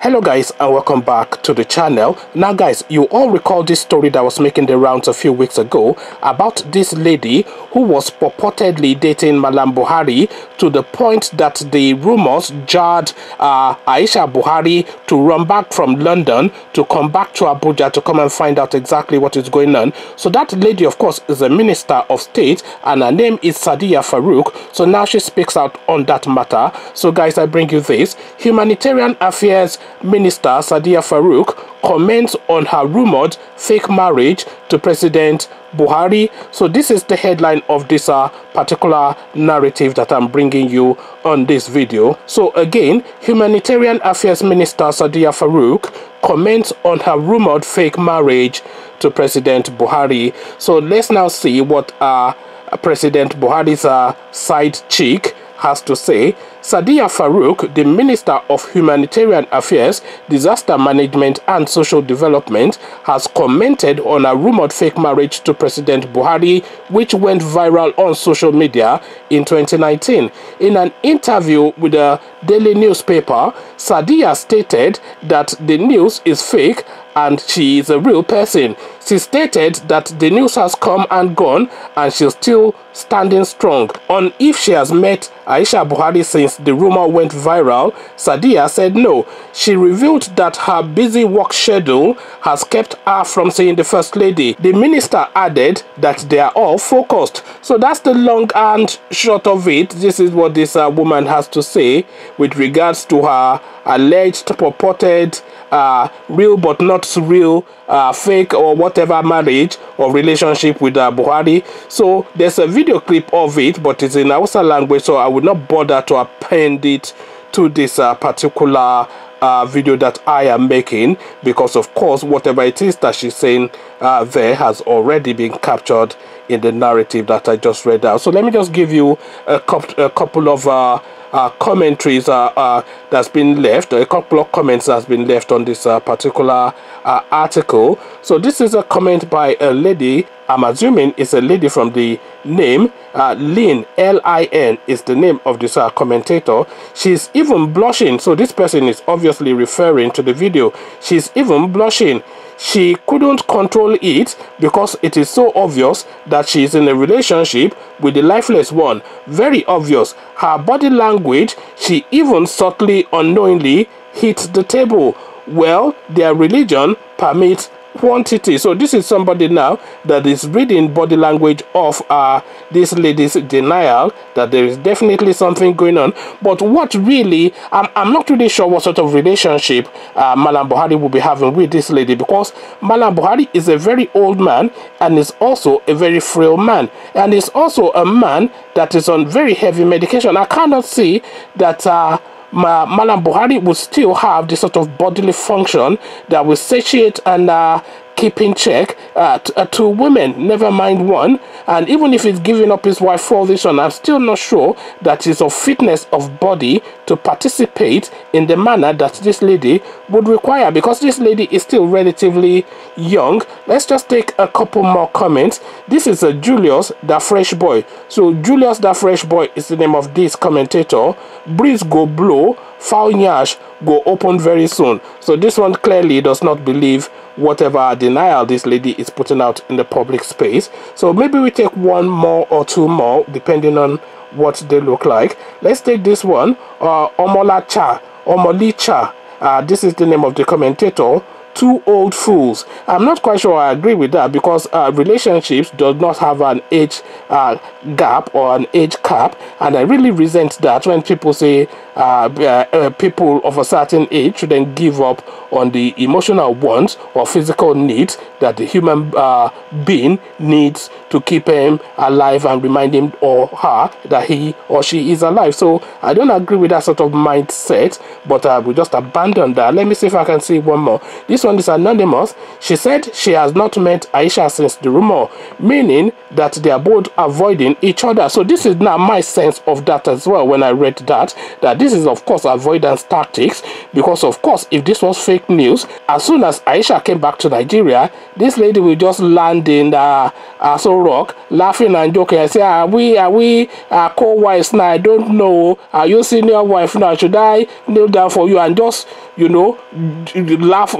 Hello guys, and welcome back to the channel. Now guys, you all recall this story that was making the rounds a few weeks ago about this lady who was purportedly dating Malam Buhari to the point that the rumors jarred Aisha Buhari to run back from London to come back to Abuja to come and find out exactly what is going on. So that lady, of course, is a minister of state and her name is Sadiya Farouk. So now she speaks out on that matter. So guys, I bring you this. Humanitarian Affairs Minister Sadiya Farouk comments on her rumored fake marriage to President Buhari. So this is the headline of this particular narrative that I'm bringing you on this video. So again, Humanitarian Affairs Minister Sadiya Farouk comments on her rumored fake marriage to President Buhari. So let's now see what President Buhari's side chick has to say. Sadiya Farouk, the Minister of Humanitarian Affairs, Disaster Management and Social Development, has commented on a rumored fake marriage to President Buhari, which went viral on social media in 2019. In an interview with a daily newspaper, Sadiya stated that the news is fake and she is a real person. She stated that the news has come and gone and she's still standing strong. On if she has met Aisha Buhari since the rumor went viral, Sadiya said no. She revealed that her busy work schedule has kept her from seeing the First Lady. The minister added that they are all focused. So that's the long and short of it. This is what this woman has to say with regards to her alleged, purported, real but not real, fake or whatever marriage or relationship with Buhari. So there's a video clip of it, but it's in Hausa language, so I would not bother to append it to this particular video that I am making, because of course whatever it is that she's saying there has already been captured in the narrative that I just read out. So let me just give you a couple of commentaries that's been left, a couple of comments that's been left on this particular article. So this is a comment by a lady. I'm assuming it's a lady from the name Lynn, L-I-N is the name of this commentator. She's even blushing. So this person is obviously referring to the video. She's even blushing. She couldn't control it because it is so obvious that she is in a relationship with the lifeless one. Very obvious. Her body language, she even subtly, unknowingly hit the table. Well, their religion permits quantity. So this is somebody now that is reading body language of this lady's denial that there is definitely something going on. But what really, I'm not really sure what sort of relationship Malam Buhari will be having with this lady, because Malam Buhari is a very old man and is also a very frail man, and is also a man that is on very heavy medication. I cannot see that Malam Buhari would still have this sort of bodily function that will satiate and keep in check two women, never mind one. And even if he's giving up his wife for this one, I'm still not sure that he's of fitness of body to participate in the manner that this lady would require, because this lady is still relatively young. Let's just take a couple more comments. This is a Julius the Fresh Boy. So Julius the Fresh Boy is the name of this commentator. Breeze go blow, foul nyash go open very soon. So this one clearly does not believe whatever denial this lady is putting out in the public space. So maybe we take one more or two more depending on what they look like. Let's take this one, Omolicha. This is the name of the commentator. Two old fools. I'm not quite sure I agree with that, because relationships does not have an age gap or an age cap, and I really resent that when people say people of a certain age shouldn't give up on the emotional wants or physical needs that the human being needs to keep him alive and remind him or her that he or she is alive. So I don't agree with that sort of mindset, but I will just abandon that. Let me see if I can see one more. This one is anonymous. She said she has not met Aisha since the rumor, meaning that they are both avoiding each other. So this is now my sense of that as well when I read that this is of course avoidance tactics, because of course if this was fake news, as soon as Aisha came back to Nigeria, this lady will just land in Aso Rock laughing and joking and say, are we co-wives now? I don't know. Are you senior wife now? Should I kneel down for you? And just, you know, laugh,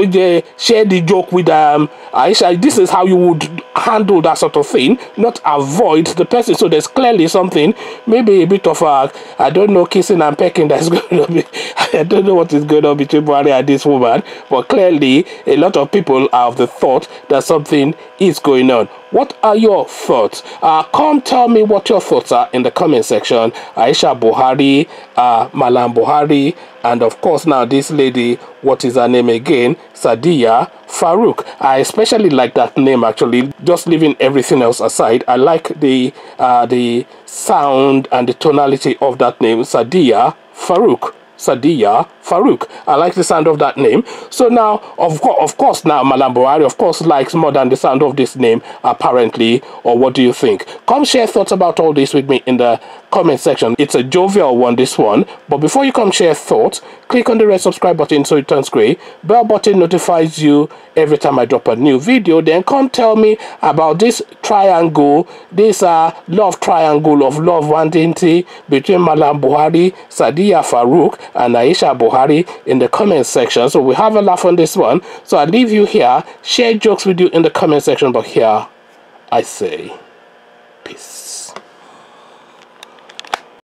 share the joke with Aisha. This is how you would handle that sort of thing, not avoid the person. So there's clearly something, maybe a bit of I don't know, kissing and pecking that's going on. I don't know what is going on between Buhari and this woman, but clearly a lot of people are of the thought that something is going on. What are your thoughts? Come tell me what your thoughts are in the comment section. Aisha Buhari, Malam Buhari, and of course now this lady, what is her name again? Sadiya Farouk. I especially like that name actually. Just leaving everything else aside, I like the sound and the tonality of that name, Sadiya Farouk. Sadiya Farouk. I like the sound of that name. So now, of course, now Malam Buhari, of course, likes more than the sound of this name, apparently. Or what do you think? Come share thoughts about all this with me in the comment section. It's a jovial one, this one. But before you come share thoughts, click on the red subscribe button so it turns gray. Bell button notifies you every time I drop a new video. Then come tell me about this triangle, this love triangle of love vanity between Malam Buhari, Sadiya Farouk, and Aisha Buhari in the comment section. So we have a laugh on this one. So I leave you here. Share jokes with you in the comment section. But here I say peace.